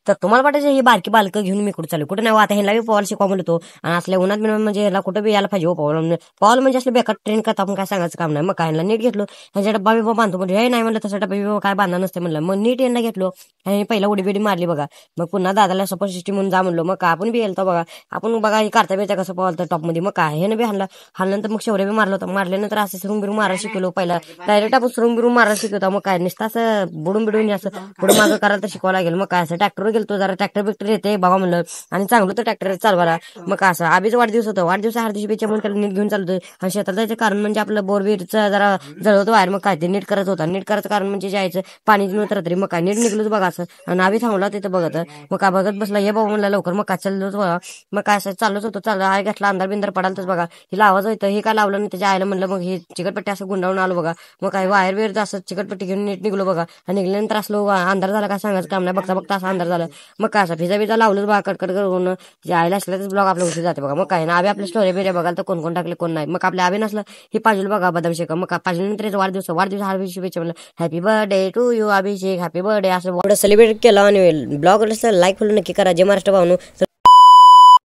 तर तुम्हाला वाटायचं ही बारकी बालकं घेऊन मी कुठे चालू कुठे नाही आता ह्याला पॉल शिकवा म्हणतो आणि असल्या उन्हात बिनात म्हणजे ह्याला कुठं बी यायला पाहिजे हो पॉल म्हणजे असलं बेकार ट्रेन करता आपण काय सांगायचं काम नाही मग काय ह्याला नीट घेतलो ह्याच्या डब्बा बिब्बा बांधतो म्हणजे हे नाही म्हणलं तसं डब्बा बिब्बा काय बांधणार नसते म्हणलं मग नीट यांना घेतलो आणि पहिला उडी बिडी मारली बघा मग पुन्हा दादाला सपोर्ट सिस्टीम म्हणून जा म्हणलो मग का आपण बी येलतो बघा आपण बघा हे करता बिरता कसं पळतं टॉपमध्ये मग काय हे बी हाणल्यानंतर मग शेवरे बी मारलं होतं मारल्यानंतर असं सुरुंग बिरून मारायला शिकलो पहिला डायरेक्ट आपण सुरुंग बिरून मारायला शिकवतो मग काय नुसतं असं बुडून बिडून असं पुढे मागं करायला तर शिकवायला लागेल मग काय असं ट्रॅक्टरवर गेलो जरा ट्रॅक्टर बिक्टर येते बघा म्हणलं आणि चांगलं तर ट्रॅक्टर चालवायला मग काय असं आबीच वाढदिवस होतं वाढदिवस हार्दिक शुभेच्छा म्हणून त्याला नीट घेऊन चालतो आणि शेतात जायचं कारण म्हणजे आपलं बोरबीरचं जरा जळवतो बाहेर मग काय ते नीट करत होता नीट करायचं कारण म्हणजे जायचं पाणी नव्हतं रात्री मग काय नीट निघलोच बघा असं आणि आबी थांबला तिथं बघत मग काय बघत बसला ये बाबा म्हणलं लवकर मग काय चाललोच बघा मग काय असं चालूच होतं चाललं आय घातला अंधार बिंदार पडालतच बघा हिला आवाज होतं हे काय लावलं नाही त्याच्या आईला म्हणलं मग हे चिकटपट्टी असं गुंडाळून आलो बघा मग काय वायर बिर असं चिकटपट्टी घेऊन नीट निघलो बघा आणि निघल्यानंतर असलो अंधार झाला काय सांगायचं काम नाही बघता बघता असा अंधार झाला मग काय असं फिजा लावलंच बघा कटकट करून जे आईला असल्याच ब्लॉग आपल्या उशीर जाते बघा मग काय ना आबी आपल्या स्टोरी बिऱ्या बघाल तर कोण कोण टाकले कोण नाही मग आपल्या आबी नसलं हे पाजूल बघा बदाम शेक मग पाजल्यानंतर वाढदिवस हार्दिक शुभेच्छा म्हणलं happy birthday to you Abhishek happy birthday असं सेलिब्रेट केलं आणि ब्लॉग लाईक फॉलो नक्की करा जे महाराष्ट्र भावनो